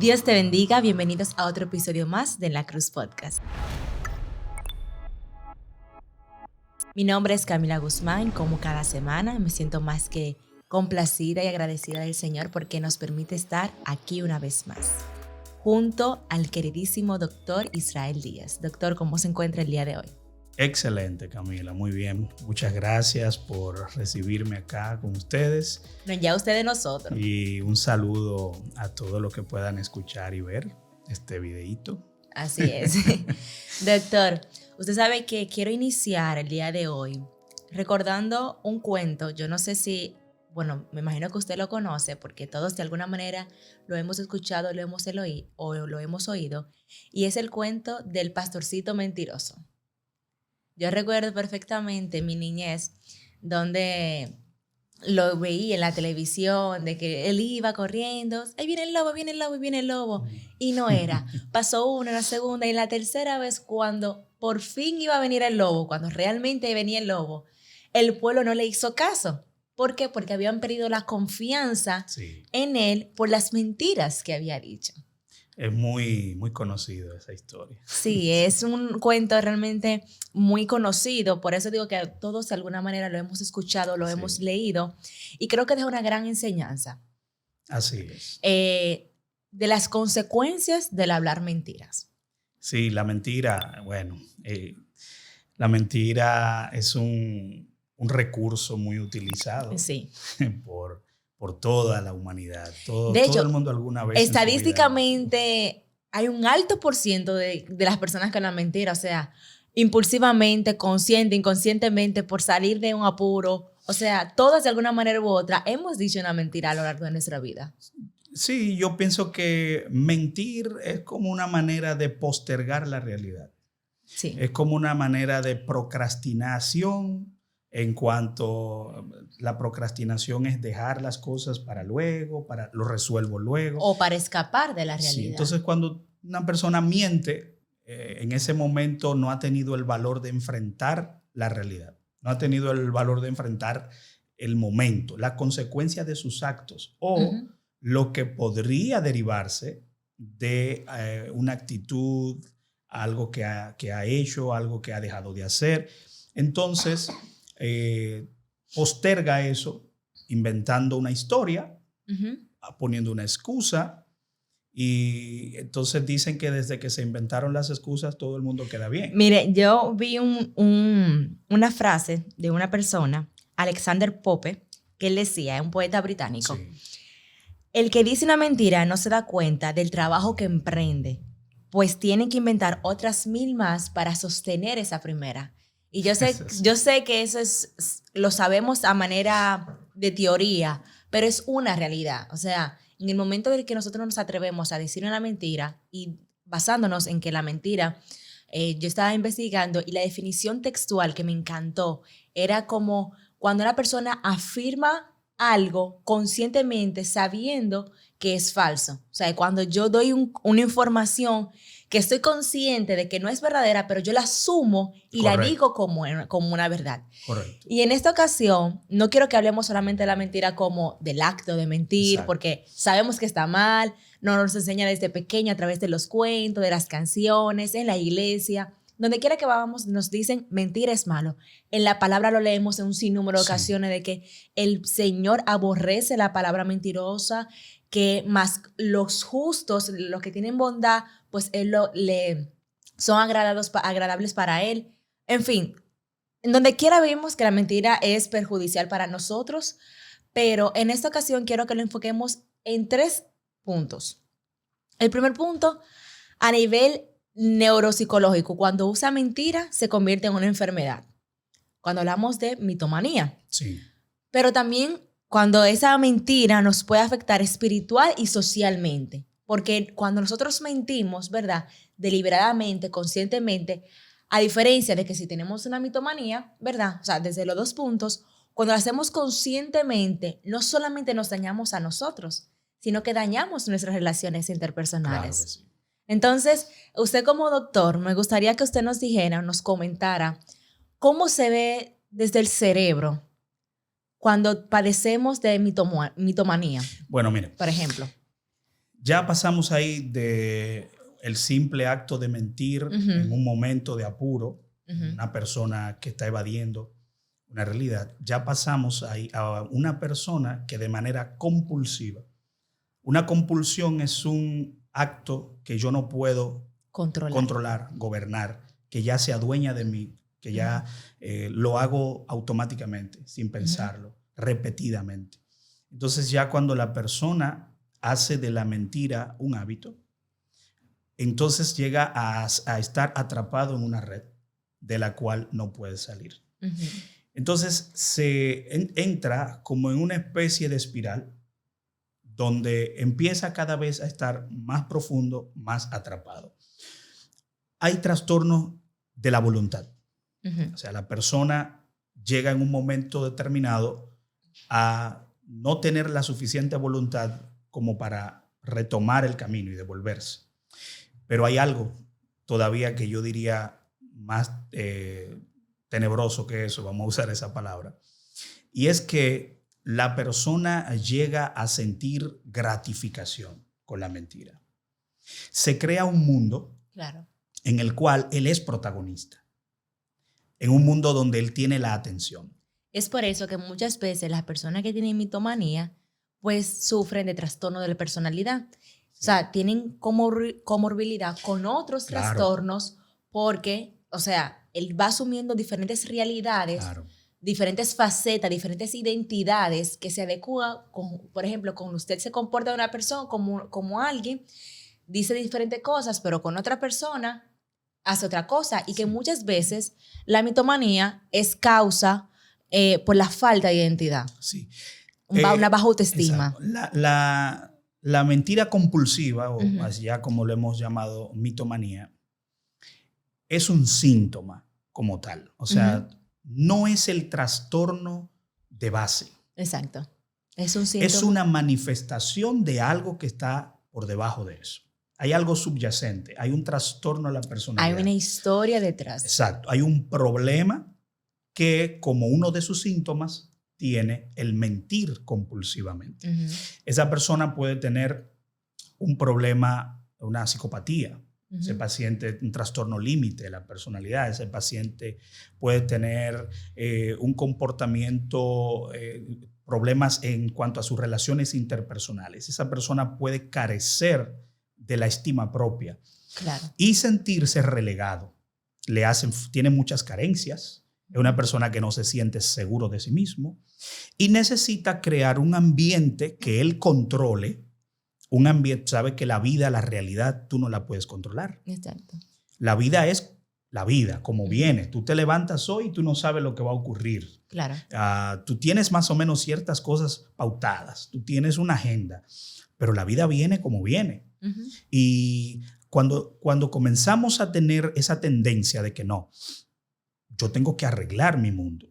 Dios te bendiga, bienvenidos a otro episodio más de La Cruz Podcast. Mi nombre es Camila Guzmán, como cada semana me siento más que complacida y agradecida del Señor porque nos permite estar aquí una vez más, junto al queridísimo doctor Israel Díaz. Doctor, ¿cómo se encuentra el día de hoy? Excelente, Camila, muy bien. Muchas gracias por recibirme acá con ustedes. No, ya usted de nosotros. Y un saludo a todos los que puedan escuchar y ver este videíto. Así es. Doctor, usted sabe que quiero iniciar el día de hoy recordando un cuento. Yo no sé si, bueno, me imagino que usted lo conoce porque todos de alguna manera lo hemos escuchado, lo hemos oído, y es el cuento del pastorcito mentiroso. Yo recuerdo perfectamente mi niñez donde lo veía en la televisión, de que él iba corriendo, ahí viene el lobo, viene el lobo, viene el lobo, y no era. Pasó una, la segunda y la tercera vez cuando por fin iba a venir el lobo, cuando realmente venía el lobo, el pueblo no le hizo caso. ¿Por qué? Porque habían perdido la confianza en él por las mentiras que había dicho. Es muy conocido esa historia. Sí, es un cuento realmente muy conocido, por eso digo que todos de alguna manera lo hemos escuchado, lo hemos leído, y creo que deja una gran enseñanza. Así es. De las consecuencias del hablar mentiras. Sí, la mentira, bueno, la mentira es un recurso muy utilizado por toda la humanidad. De hecho, todo el mundo alguna vez. Estadísticamente hay un alto por ciento de las personas que hablan mentira, o sea, impulsivamente, consciente, inconscientemente, por salir de un apuro. O sea, todas de alguna manera u otra hemos dicho una mentira a lo largo de nuestra vida. Sí, yo pienso que mentir es como una manera de postergar la realidad. Sí. Es como una manera de procrastinación. En cuanto la procrastinación es dejar las cosas para luego, lo resuelvo luego. O para escapar de la realidad. Sí, entonces cuando una persona miente, en ese momento no ha tenido el valor de enfrentar la realidad. No ha tenido el valor de enfrentar el momento, la consecuencia de sus actos o lo que podría derivarse de una actitud, algo que ha hecho, algo que ha dejado de hacer. Entonces, posterga eso inventando una historia, poniendo una excusa, y entonces dicen que desde que se inventaron las excusas todo el mundo queda bien. Mire, yo vi una frase de una persona, Alexander Pope, que él decía, es un poeta británico, el que dice una mentira no se da cuenta del trabajo que emprende, pues tiene que inventar otras 1000 más para sostener esa primera. Y yo sé que eso lo sabemos a manera de teoría, pero es una realidad. O sea, en el momento en el que nosotros nos atrevemos a decir una mentira y basándonos en que la mentira, yo estaba investigando y la definición textual que me encantó era como cuando una persona afirma algo conscientemente sabiendo que es falso. O sea, cuando yo doy una información que estoy consciente de que no es verdadera, pero yo la asumo y la digo como una verdad. Correcto. Y en esta ocasión, no quiero que hablemos solamente de la mentira como del acto de mentir, exacto, porque sabemos que está mal, nos enseña desde pequeño a través de los cuentos, de las canciones, en la iglesia. Donde quiera que vamos, nos dicen mentir es malo. En la palabra lo leemos en un sinnúmero de ocasiones de que el Señor aborrece la palabra mentirosa, que más los justos, los que tienen bondad, pues son agradables para Él. En fin, en donde quiera vemos que la mentira es perjudicial para nosotros, pero en esta ocasión quiero que lo enfoquemos en 3 puntos. El primer punto, a nivel neuropsicológico, cuando usa mentira se convierte en una enfermedad. Cuando hablamos de mitomanía. Sí. Pero también cuando esa mentira nos puede afectar espiritual y socialmente. Porque cuando nosotros mentimos, ¿verdad? Deliberadamente, conscientemente, a diferencia de que si tenemos una mitomanía, ¿verdad? O sea, desde los 2 puntos, cuando lo hacemos conscientemente, no solamente nos dañamos a nosotros, sino que dañamos nuestras relaciones interpersonales. Claro que sí. Entonces, usted como doctor, me gustaría que usted nos dijera, nos comentara cómo se ve desde el cerebro cuando padecemos de mitomanía. Bueno, mire. Por ejemplo. Ya pasamos ahí de el simple acto de mentir en un momento de apuro, una persona que está evadiendo una realidad. Ya pasamos ahí a una persona que de manera compulsiva. Una compulsión es un acto que yo no puedo controlar, gobernar, que ya se adueña de mí, que ya lo hago automáticamente, sin pensarlo, repetidamente. Entonces ya cuando la persona hace de la mentira un hábito, entonces llega a estar atrapado en una red de la cual no puede salir. Entonces se entra como en una especie de espiral donde empieza cada vez a estar más profundo, más atrapado. Hay trastornos de la voluntad. O sea, la persona llega en un momento determinado a no tener la suficiente voluntad como para retomar el camino y devolverse. Pero hay algo todavía que yo diría más tenebroso que eso, vamos a usar esa palabra, y es que la persona llega a sentir gratificación con la mentira. Se crea un mundo en el cual él es protagonista, en un mundo donde él tiene la atención. Es por eso que muchas veces las personas que tienen mitomanía pues sufren de trastorno de la personalidad. O sea, tienen comorbilidad con otros trastornos porque, o sea, él va asumiendo diferentes realidades, diferentes facetas, diferentes identidades que se adecúan, por ejemplo, con usted se comporta de una persona como alguien, dice diferentes cosas, pero con otra persona hace otra cosa. Y que muchas veces la mitomanía es causa por la falta de identidad. Sí. Una baja autoestima. La mentira compulsiva, o ya como lo hemos llamado mitomanía, es un síntoma como tal. O sea, no es el trastorno de base. Exacto. Es un síntoma. Es una manifestación de algo que está por debajo de eso. Hay algo subyacente, hay un trastorno a la personalidad. Hay una historia detrás. Exacto. Hay un problema que, como uno de sus síntomas, tiene el mentir compulsivamente. Esa persona puede tener un problema, una psicopatía. Ese paciente, un trastorno límite de la personalidad. Ese paciente puede tener un comportamiento, problemas en cuanto a sus relaciones interpersonales. Esa persona puede carecer de la estima propia y sentirse relegado. Tiene muchas carencias. Es una persona que no se siente seguro de sí mismo y necesita crear un ambiente que él controle. Un ambiente, sabe que la vida, la realidad, tú no la puedes controlar. Exacto. La vida es la vida, como viene. Tú te levantas hoy y tú no sabes lo que va a ocurrir. Claro. Tú tienes más o menos ciertas cosas pautadas. Tú tienes una agenda, pero la vida viene como viene. Y cuando comenzamos a tener esa tendencia de que no, yo tengo que arreglar mi mundo.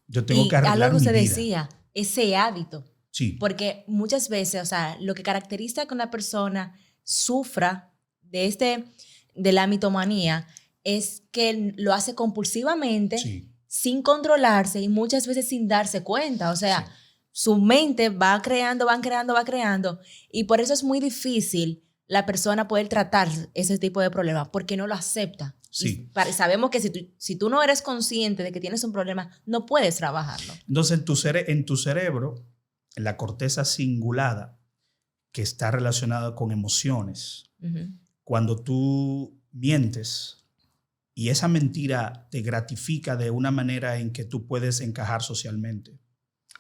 Yo tengo que arreglar mi vida. Algo que usted decía, ese hábito. Sí. Porque muchas veces, o sea, lo que caracteriza que una persona sufra de la mitomanía es que lo hace compulsivamente, sin controlarse y muchas veces sin darse cuenta. O sea, su mente va creando y por eso es muy difícil la persona poder tratar ese tipo de problemas porque no lo acepta. Sí. Sabemos que si tú no eres consciente de que tienes un problema, no puedes trabajarlo. Entonces, en tu cerebro, en la corteza cingulada, que está relacionada con emociones, cuando tú mientes y esa mentira te gratifica de una manera en que tú puedes encajar socialmente.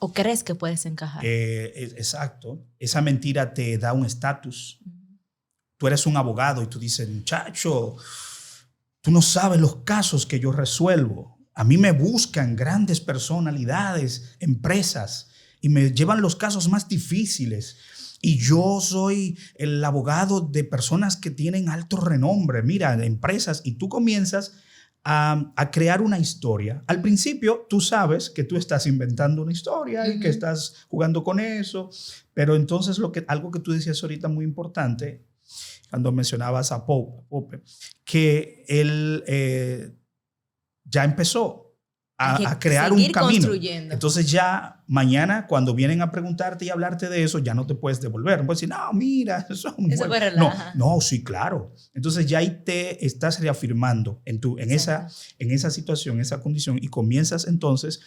¿O crees que puedes encajar? Exacto. Esa mentira te da un estatus. Tú eres un abogado y tú dices, muchacho, tú no sabes los casos que yo resuelvo. A mí me buscan grandes personalidades, empresas, y me llevan los casos más difíciles. Y yo soy el abogado de personas que tienen alto renombre, mira, de empresas. Y tú comienzas a crear una historia. Al principio, tú sabes que tú estás inventando una historia y que estás jugando con eso. Pero entonces algo que tú decías ahorita muy importante, cuando mencionabas a Pope, que él ya empezó. a crear un camino. Construyendo. Entonces ya mañana cuando vienen a preguntarte y hablarte de eso, ya no te puedes devolver. No puedes decir, no, mira, eso fue relaja. No, sí, claro. Entonces ya ahí te estás reafirmando en esa situación, esa condición, y comienzas entonces,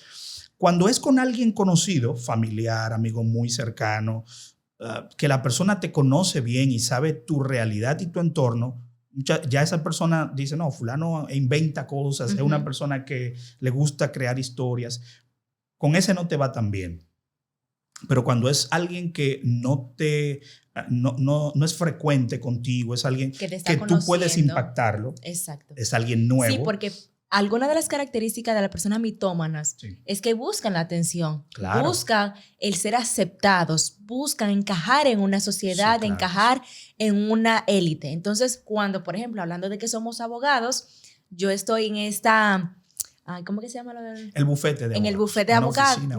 cuando es con alguien conocido, familiar, amigo muy cercano, que la persona te conoce bien y sabe tu realidad y tu entorno, ya esa persona dice, no, fulano inventa cosas, es una persona que le gusta crear historias. Con ese no te va tan bien. Pero cuando es alguien que no es frecuente contigo, es alguien que tú puedes impactarlo. Exacto. Es alguien nuevo. Sí, porque alguna de las características de las personas mitómanas es que buscan la atención, buscan el ser aceptados, buscan encajar en una sociedad, encajar en una élite. Entonces, cuando, por ejemplo, hablando de que somos abogados, yo estoy en esta, ¿cómo que se llama? El bufete de abogados. En el bufete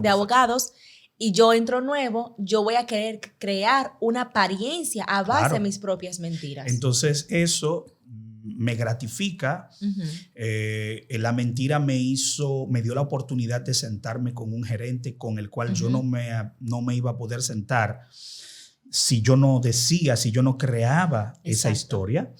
de abogados. Y yo entro nuevo, yo voy a querer crear una apariencia a base de mis propias mentiras. Entonces, eso me gratifica. La mentira me dio la oportunidad de sentarme con un gerente con el cual yo no me iba a poder sentar si yo no decía, si yo no creaba esa historia.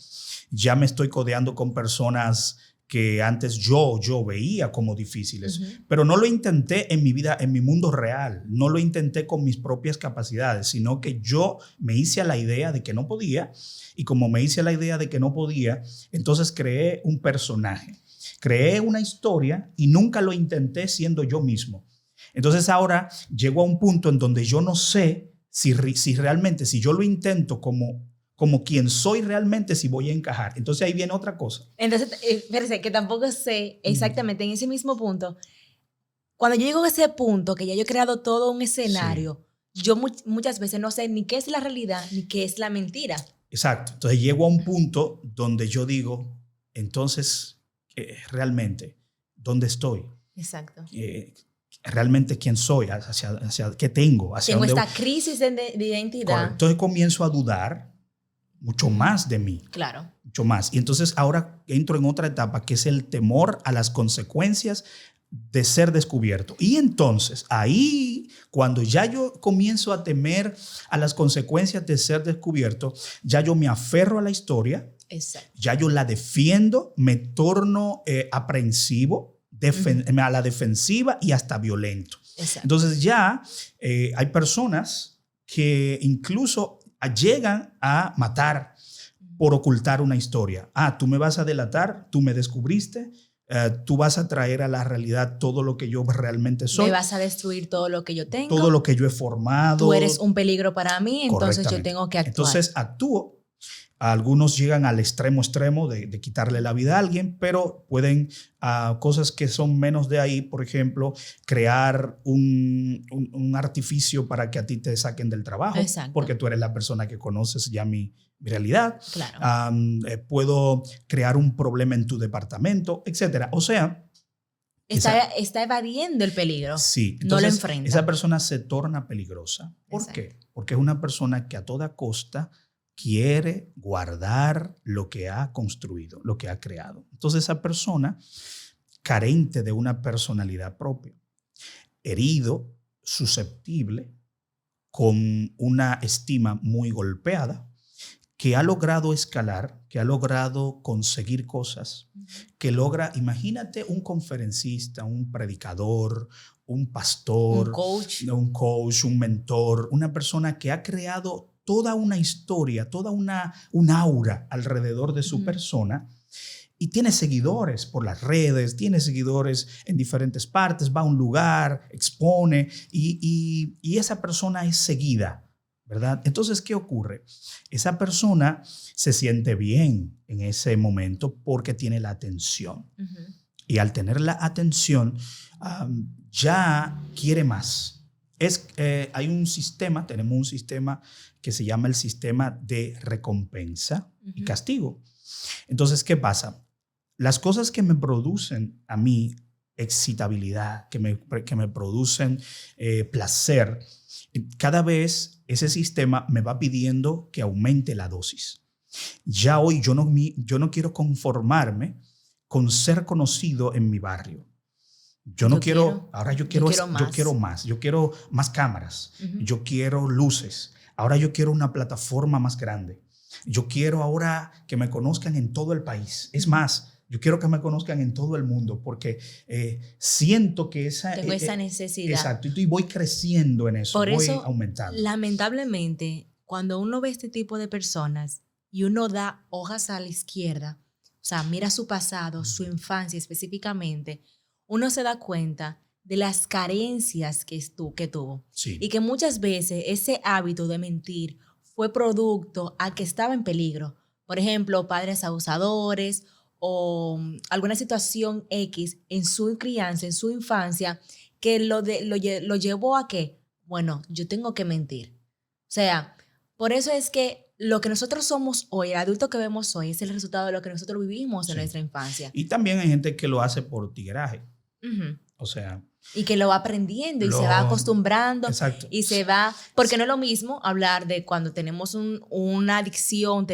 Ya me estoy codeando con personas que antes yo veía como difíciles, pero no lo intenté en mi vida, en mi mundo real, no lo intenté con mis propias capacidades, sino que yo me hice a la idea de que no podía, y como me hice a la idea de que no podía, entonces creé un personaje, creé una historia y nunca lo intenté siendo yo mismo. Entonces ahora llego a un punto en donde yo no sé si realmente, si yo lo intento como quien soy realmente, si voy a encajar. Entonces ahí viene otra cosa. Entonces, fíjese que tampoco sé exactamente en ese mismo punto. Cuando yo llego a ese punto, que ya yo he creado todo un escenario, yo muchas veces no sé ni qué es la realidad, ni qué es la mentira. Exacto. Entonces llego a un punto donde yo digo, entonces, realmente, ¿dónde estoy? Exacto. Realmente quién soy, hacia qué tengo. Tengo esta crisis de identidad. Correcto. Entonces comienzo a dudar mucho más de mí. Claro. Mucho más. Y entonces ahora entro en otra etapa que es el temor a las consecuencias de ser descubierto. Y entonces ahí, cuando ya yo comienzo a temer a las consecuencias de ser descubierto, ya yo me aferro a la historia. Exacto. Ya yo la defiendo, me torno aprensivo, a la defensiva y hasta violento. Exacto. Entonces ya hay personas que incluso llegan a matar por ocultar una historia. Tú me vas a delatar, tú me descubriste, tú vas a traer a la realidad todo lo que yo realmente soy. Me vas a destruir todo lo que yo tengo. Todo lo que yo he formado. Tú eres un peligro para mí, entonces yo tengo que actuar. Entonces actúo. Algunos llegan al extremo de quitarle la vida a alguien, pero pueden cosas que son menos de ahí, por ejemplo, crear un artificio para que a ti te saquen del trabajo. Exacto. Porque tú eres la persona que conoces ya mi realidad. Claro. Puedo crear un problema en tu departamento, etc. O sea, está evadiendo el peligro. Sí. Entonces, no lo enfrenta. Esa persona se torna peligrosa. ¿Por qué? Porque es una persona que a toda costa quiere guardar lo que ha construido, lo que ha creado. Entonces esa persona, carente de una personalidad propia, herido, susceptible, con una estima muy golpeada, que ha logrado escalar, que ha logrado conseguir cosas, que logra, imagínate un conferencista, un predicador, un pastor, un coach, un mentor, una persona que ha creado toda una historia, toda una aura alrededor de su persona, y tiene seguidores por las redes, tiene seguidores en diferentes partes, va a un lugar, expone, y esa persona es seguida, ¿verdad? Entonces, ¿qué ocurre? Esa persona se siente bien en ese momento porque tiene la atención. Y al tener la atención, ya quiere más. Hay un sistema, tenemos un sistema que se llama el sistema de recompensa y castigo. Entonces, ¿qué pasa? Las cosas que me producen a mí excitabilidad, que me producen placer, cada vez ese sistema me va pidiendo que aumente la dosis. Ya hoy yo no quiero conformarme con ser conocido en mi barrio. Ahora yo quiero más, yo quiero más cámaras, yo quiero luces, ahora yo quiero una plataforma más grande, yo quiero ahora que me conozcan en todo el país, es más, yo quiero que me conozcan en todo el mundo porque siento que tengo esa necesidad. Exacto, y voy creciendo en eso, voy aumentando. Lamentablemente, cuando uno ve este tipo de personas y uno da hojas a la izquierda, o sea, mira su pasado, su infancia específicamente, uno se da cuenta de las carencias que tuvo. Sí. Y que muchas veces ese hábito de mentir fue producto a que estaba en peligro. Por ejemplo, padres abusadores o alguna situación X en su crianza, en su infancia, que lo llevó a que, bueno, yo tengo que mentir. O sea, por eso es que lo que nosotros somos hoy, el adulto que vemos hoy, es el resultado de lo que nosotros vivimos en nuestra infancia. Y también hay gente que lo hace por tigueraje. O sea... Y que lo va aprendiendo y se va acostumbrando. Exacto. Y se va... Porque no es lo mismo hablar de cuando tenemos una adicción,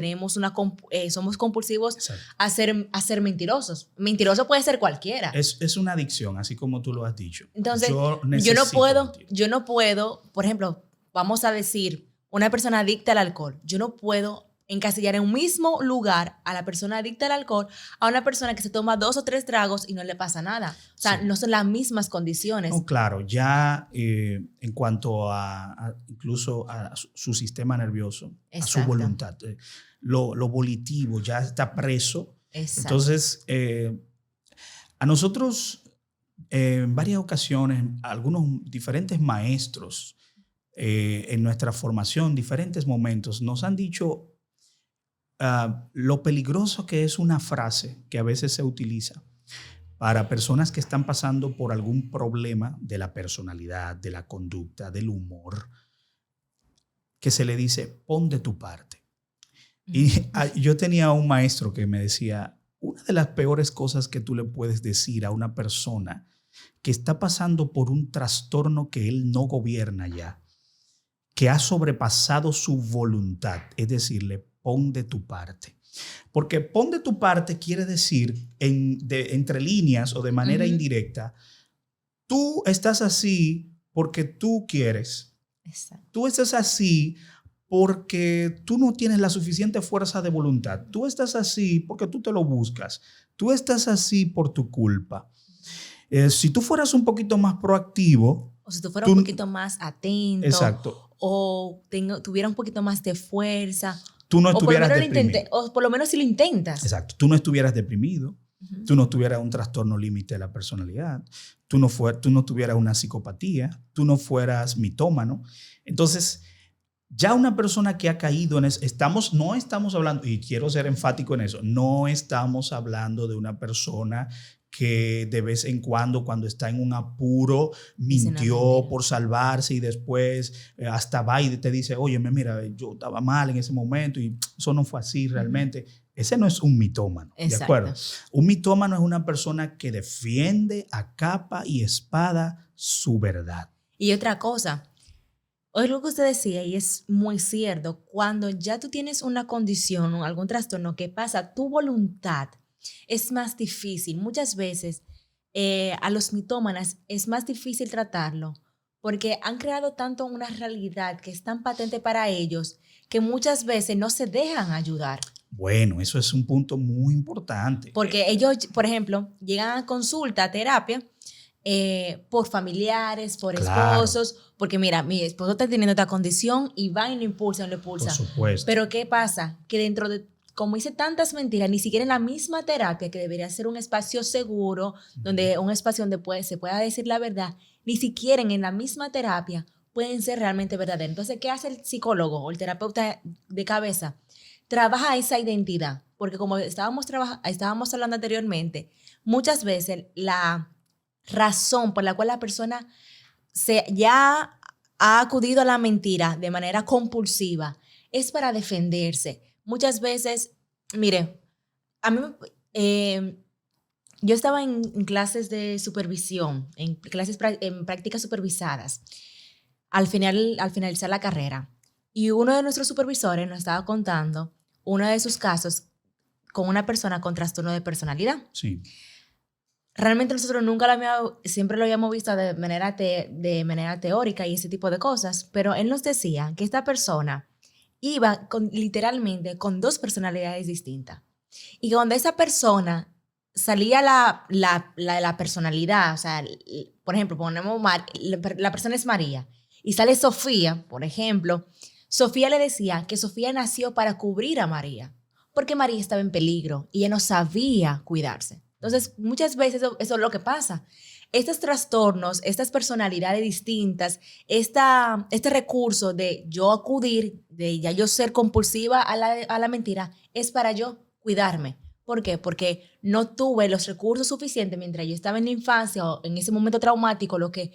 somos compulsivos a ser mentirosos. Mentiroso puede ser cualquiera. Es una adicción, así como tú lo has dicho. Entonces, yo no puedo, por ejemplo, vamos a decir, una persona adicta al alcohol. Yo no puedo encasillar en un mismo lugar a la persona adicta al alcohol a una persona que se toma 2 o 3 tragos y no le pasa nada. O sea, no son las mismas condiciones. No, claro, ya en cuanto incluso a su sistema nervioso, Exacto. a su voluntad, lo volitivo ya está preso. Exacto. Entonces, a nosotros en varias ocasiones, algunos diferentes maestros en nuestra formación, diferentes momentos, nos han dicho lo peligroso que es una frase que a veces se utiliza para personas que están pasando por algún problema de la personalidad, de la conducta, del humor, que se le dice, pon de tu parte. Y yo tenía un maestro que me decía, una de las peores cosas que tú le puedes decir a una persona que está pasando por un trastorno que él no gobierna ya, que ha sobrepasado su voluntad, es decirle, pon de tu parte. Porque pon de tu parte quiere decir, entre líneas o de manera indirecta, tú estás así porque tú quieres. Exacto. Tú estás así porque tú no tienes la suficiente fuerza de voluntad. Tú estás así porque tú te lo buscas. Tú estás así por tu culpa. Si tú fueras un poquito más proactivo... O si tú fueras un poquito más atento. Exacto. O tuviera un poquito más de fuerza... Tú no estuvieras deprimido. O por lo menos si lo intentas. Exacto. Tú no estuvieras deprimido. Tú no tuvieras un trastorno límite de la personalidad. Tú no tuvieras una psicopatía. Tú no fueras mitómano. Entonces, ya una persona que ha caído en eso, no estamos hablando, y quiero ser enfático en eso, no estamos hablando de una persona que de vez en cuando está en un apuro, mintió por salvarse y después hasta va y te dice, oye, mira, yo estaba mal en ese momento y eso no fue así realmente. Ese no es un mitómano, Exacto. ¿de acuerdo? Un mitómano es una persona que defiende a capa y espada su verdad. Y otra cosa, hoy lo que usted decía, y es muy cierto, cuando ya tú tienes una condición o algún trastorno que pasa tu voluntad, es más difícil. Muchas veces a los mitómanos es más difícil tratarlo porque han creado tanto una realidad que es tan patente para ellos que muchas veces no se dejan ayudar. Bueno, eso es un punto muy importante. Porque ellos, por ejemplo, llegan a consulta, a terapia, por familiares, por esposos, porque mira, mi esposo está teniendo esta condición y va y lo impulsa. Por supuesto. Pero ¿qué pasa? Que dentro de, como dice tantas mentiras, ni siquiera en la misma terapia, que debería ser un espacio seguro, un espacio donde se pueda decir la verdad, ni siquiera en la misma terapia pueden ser realmente verdaderos. Entonces, ¿qué hace el psicólogo o el terapeuta de cabeza? Trabaja esa identidad, porque como estábamos hablando anteriormente, muchas veces la razón por la cual la persona ya ha acudido a la mentira de manera compulsiva es para defenderse. Muchas veces, mire, a mí yo estaba en clases de supervisión, en prácticas supervisadas, al finalizar la carrera. Y uno de nuestros supervisores nos estaba contando uno de sus casos con una persona con trastorno de personalidad. Sí. realmente nosotros siempre lo habíamos visto de manera teórica y ese tipo de cosas, pero él nos decía que esta persona iba literalmente con dos personalidades distintas. Y que cuando esa persona salía la personalidad, o sea, por ejemplo, ponemos la persona es María y sale Sofía, por ejemplo, Sofía le decía que Sofía nació para cubrir a María, porque María estaba en peligro y ella no sabía cuidarse. Entonces, muchas veces eso es lo que pasa. Estos trastornos, estas personalidades distintas, este recurso de yo acudir, de ya yo ser compulsiva a la mentira, es para yo cuidarme. ¿Por qué? Porque no tuve los recursos suficientes mientras yo estaba en la infancia o en ese momento traumático, lo que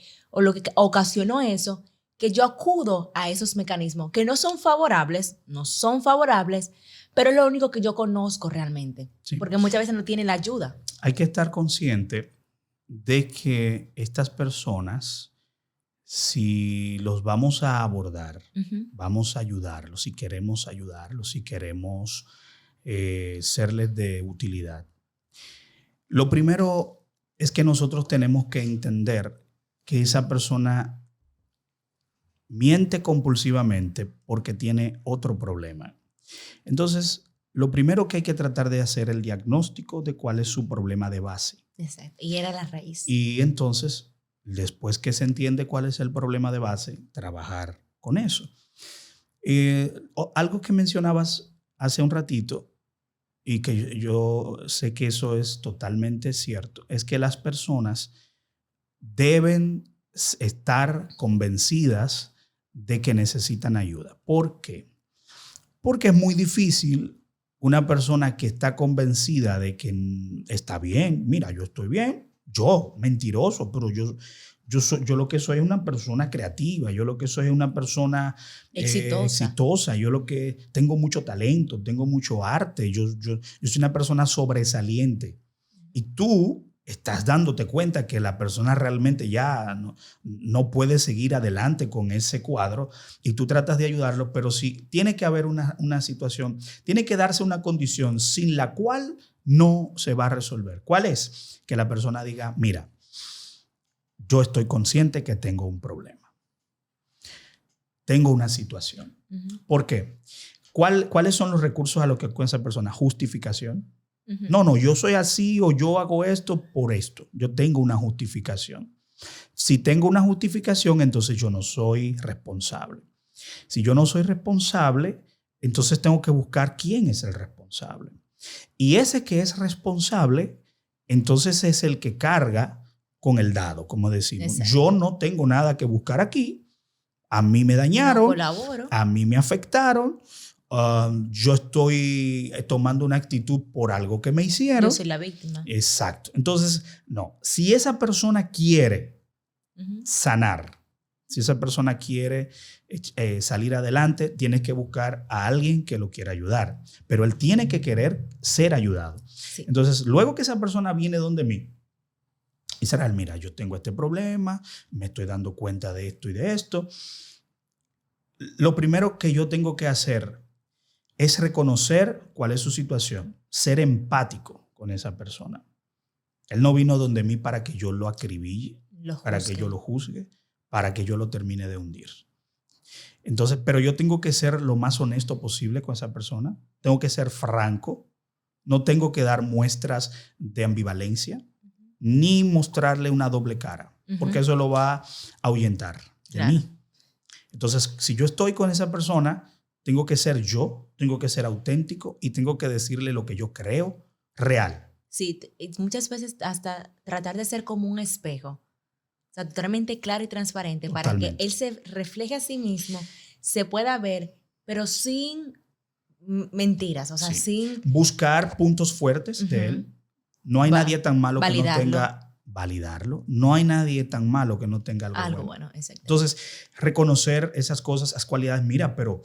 ocasionó eso, que yo acudo a esos mecanismos que no son favorables, pero es lo único que yo conozco realmente. Sí. Porque muchas veces no tienen la ayuda. Hay que estar consciente de que estas personas, si los vamos a abordar, vamos a ayudarlos, si queremos ayudarlos, si queremos serles de utilidad. Lo primero es que nosotros tenemos que entender que esa persona miente compulsivamente porque tiene otro problema. Entonces, lo primero que hay que tratar de hacer es el diagnóstico de cuál es su problema de base. Exacto. Y era la raíz. Y entonces, después que se entiende cuál es el problema de base, trabajar con eso. Algo que mencionabas hace un ratito y que yo sé que eso es totalmente cierto, es que las personas deben estar convencidas de que necesitan ayuda. ¿Por qué? Porque es muy difícil una persona que está convencida de que está bien, mira, yo estoy bien, yo, mentiroso, pero yo lo que soy es una persona creativa, yo lo que soy es una persona exitosa, yo lo que tengo mucho talento, tengo mucho arte, yo soy una persona sobresaliente. Y tú estás dándote cuenta que la persona realmente ya no puede seguir adelante con ese cuadro y tú tratas de ayudarlo, pero sí tiene que haber una situación, tiene que darse una condición sin la cual no se va a resolver. ¿Cuál es? Que la persona diga, mira, yo estoy consciente que tengo un problema. Tengo una situación. ¿Por qué? ¿Cuáles son los recursos a los que acude esa persona? Justificación. No, yo soy así o yo hago esto por esto. Yo tengo una justificación. Si tengo una justificación, entonces yo no soy responsable. Si yo no soy responsable, entonces tengo que buscar quién es el responsable. Y ese que es responsable, entonces es el que carga con el dado, como decimos. Exacto. Yo no tengo nada que buscar aquí. A mí me dañaron. No colaboro. A mí me afectaron. Yo estoy tomando una actitud por algo que me hicieron. Yo soy la víctima. Exacto. Entonces, no. Si esa persona quiere sanar, si esa persona quiere salir adelante, tienes que buscar a alguien que lo quiera ayudar. Pero él tiene que querer ser ayudado. Sí. Entonces, luego que esa persona viene donde mí, Israel, mira, yo tengo este problema, me estoy dando cuenta de esto y de esto. Lo primero que yo tengo que hacer es reconocer cuál es su situación, ser empático con esa persona. Él no vino donde mí para que yo lo acribille, para que yo lo juzgue, para que yo lo termine de hundir. Entonces, pero yo tengo que ser lo más honesto posible con esa persona. Tengo que ser franco. No tengo que dar muestras de ambivalencia, ni mostrarle una doble cara, porque eso lo va a ahuyentar de mí. Entonces, si yo estoy con esa persona, tengo que ser yo, tengo que ser auténtico y tengo que decirle lo que yo creo real. Sí, muchas veces hasta tratar de ser como un espejo, o sea, totalmente claro y transparente. Totalmente. Para que él se refleje a sí mismo, se pueda ver, pero sin mentiras, o sea, sin... Buscar puntos fuertes de él. No hay nadie tan malo que no tenga... Validarlo. No hay nadie tan malo que no tenga algo bueno. Exacto. Entonces, reconocer esas cosas, esas cualidades. Mira, pero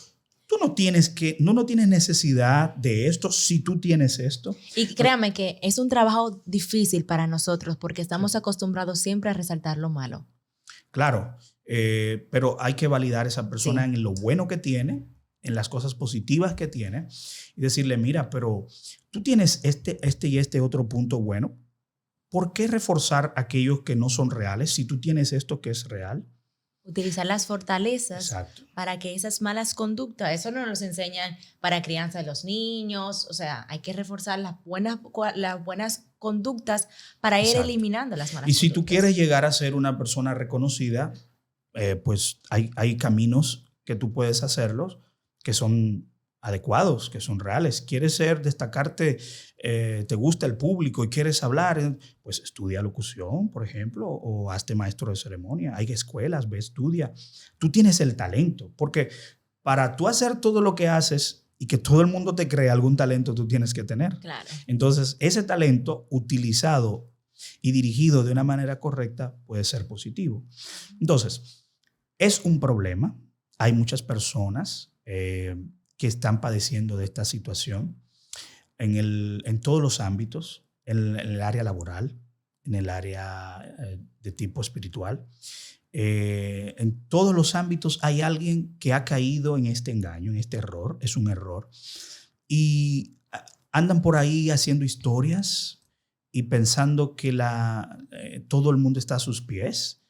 tú no tienes necesidad de esto si tú tienes esto. Y créame que es un trabajo difícil para nosotros porque estamos acostumbrados siempre a resaltar lo malo. Claro, pero hay que validar a esa persona en lo bueno que tiene, en las cosas positivas que tiene y decirle, mira, pero tú tienes este y este otro punto bueno. ¿por qué reforzar aquellos que no son reales si tú tienes esto que es real? Utilizar las fortalezas Exacto. para que esas malas conductas, eso no nos enseñan para crianza de los niños, o sea, hay que reforzar las buenas conductas para ir Exacto. eliminando las malas Y si conductas. tú quieres llegar a ser una persona reconocida, pues hay caminos que tú puedes hacerlos que son adecuados, que son reales. ¿Quieres destacarte, te gusta el público y quieres hablar? Pues estudia locución, por ejemplo, o hazte maestro de ceremonia. Hay escuelas, ve, estudia. Tú tienes el talento, porque para tú hacer todo lo que haces y que todo el mundo te crea, algún talento tú tienes que tener. Claro. Entonces, ese talento utilizado y dirigido de una manera correcta puede ser positivo. Entonces, es un problema. Hay muchas personas que están padeciendo de esta situación en todos los ámbitos, en el área laboral, en el área de tipo espiritual. En todos los ámbitos hay alguien que ha caído en este engaño, en este error. Es un error. Y andan por ahí haciendo historias y pensando que todo el mundo está a sus pies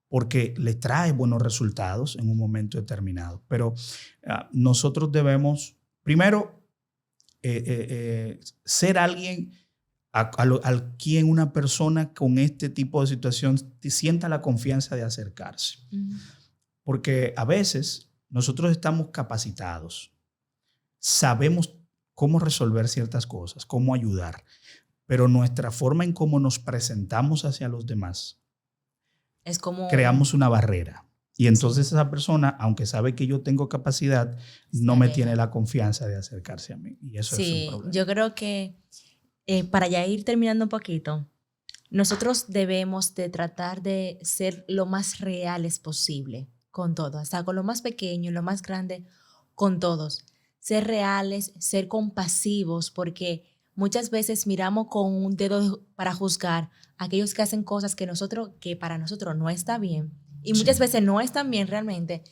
porque le trae buenos resultados en un momento determinado. Pero nosotros debemos, primero, ser alguien al quien una persona con este tipo de situación sienta la confianza de acercarse. Porque a veces nosotros estamos capacitados, sabemos cómo resolver ciertas cosas, cómo ayudar, pero nuestra forma en cómo nos presentamos hacia los demás, es como creamos una barrera. Y entonces esa persona, aunque sabe que yo tengo capacidad, no me tiene la confianza de acercarse a mí. Y eso es un problema. Yo creo que para ya ir terminando un poquito, nosotros debemos de tratar de ser lo más reales posible con todo, hasta con lo más pequeño, lo más grande, con todos. Ser reales, ser compasivos, porque muchas veces miramos con un dedo para juzgar a aquellos que hacen cosas que para nosotros no está bien. Y muchas veces no están bien realmente.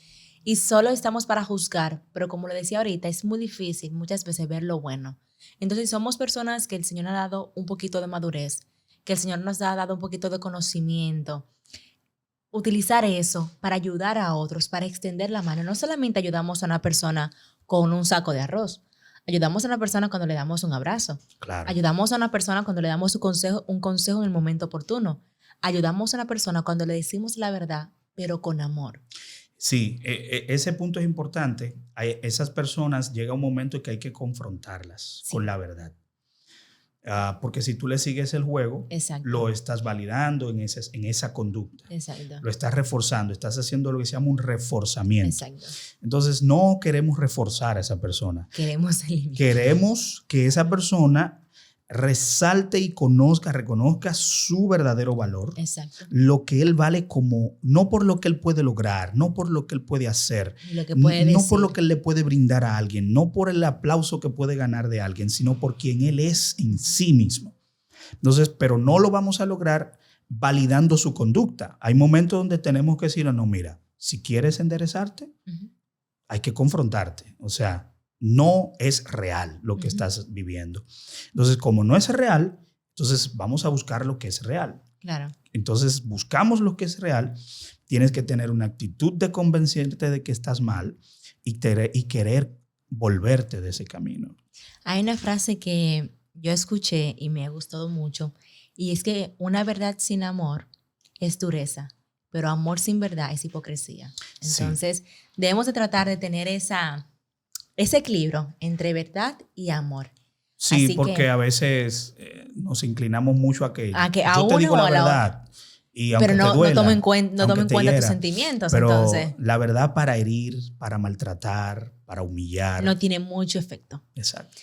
Y solo estamos para juzgar. Pero como lo decía ahorita, es muy difícil muchas veces ver lo bueno. Entonces somos personas que el Señor ha dado un poquito de madurez, que el Señor nos ha dado un poquito de conocimiento. Utilizar eso para ayudar a otros, para extender la mano. No solamente ayudamos a una persona con un saco de arroz. Ayudamos a una persona cuando le damos un abrazo. Claro. Ayudamos a una persona cuando le damos un consejo en el momento oportuno. Ayudamos a una persona cuando le decimos la verdad, pero con amor. Sí, ese punto es importante. Esas personas llega un momento en que hay que confrontarlas con la verdad. Porque si tú le sigues el juego, lo estás validando en esa conducta. Exacto. Lo estás reforzando, estás haciendo lo que se llama un reforzamiento. Exacto. Entonces, no queremos reforzar a esa persona. Queremos eliminar. Queremos que esa persona resalte y reconozca su verdadero valor. Exacto. Lo que él vale no por lo que él puede lograr, no por lo que él puede hacer, lo que puede no decir. por lo que él le puede brindar a alguien, no por el aplauso que puede ganar de alguien, sino por quien él es en sí mismo. Entonces, pero no lo vamos a lograr validando su conducta. Hay momentos donde tenemos que decir, no, mira, si quieres enderezarte, hay que confrontarte. O sea, no es real lo que estás viviendo. Entonces, como no es real, entonces vamos a buscar lo que es real. Claro. Entonces, buscamos lo que es real. Tienes que tener una actitud de convencerte de que estás mal y querer volverte de ese camino. Hay una frase que yo escuché y me ha gustado mucho, y es que una verdad sin amor es dureza, pero amor sin verdad es hipocresía. Entonces, debemos de tratar de tener ese equilibrio entre verdad y amor. Sí, así porque a veces nos inclinamos mucho a que yo te digo la verdad. Y aunque pero no, te duela, no tomo en cuenta tus sentimientos. Pero entonces, la verdad para herir, para maltratar, para humillar. No tiene mucho efecto. Exacto.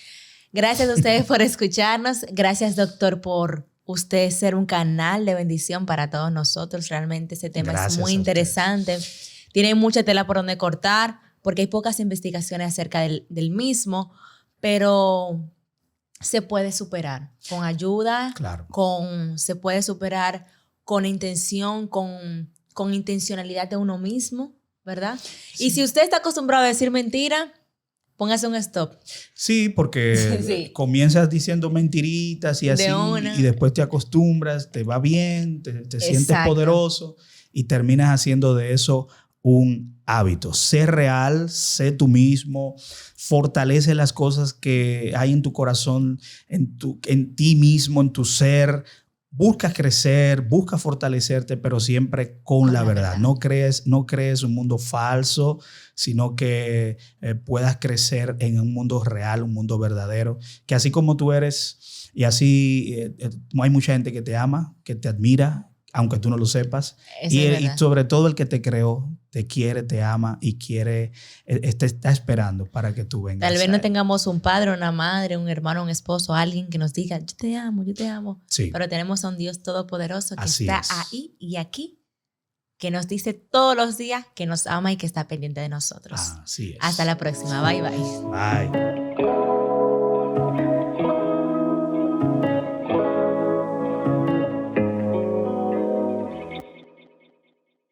Gracias a ustedes por escucharnos. Gracias, doctor, por usted ser un canal de bendición para todos nosotros. Realmente ese tema es muy interesante. Tiene mucha tela por donde cortar, porque hay pocas investigaciones acerca del mismo, pero se puede superar con ayuda, claro. Se puede superar con intención, con intencionalidad de uno mismo, ¿verdad? Sí. Y si usted está acostumbrado a decir mentira, póngase un stop. Sí, porque Sí. comienzas diciendo mentiritas y así, y después te acostumbras, te va bien, te sientes poderoso y terminas haciendo de eso un hábito. Sé real, sé tú mismo, fortalece las cosas que hay en tu corazón, en ti mismo, en tu ser. Busca crecer, busca fortalecerte, pero siempre con la verdad. No crees un mundo falso, sino que puedas crecer en un mundo real, un mundo verdadero. Que así como tú eres, y así hay mucha gente que te ama, que te admira, aunque tú no lo sepas. Y sobre todo el que te creó, te quiere, te ama y quiere, te está esperando para que tú vengas. Tal vez no tengamos un padre, una madre, un hermano, un esposo, alguien que nos diga, yo te amo, yo te amo. Sí. Pero tenemos a un Dios todopoderoso que está ahí y aquí, que nos dice todos los días que nos ama y que está pendiente de nosotros. Así es. Hasta la próxima. Bye, bye. Bye.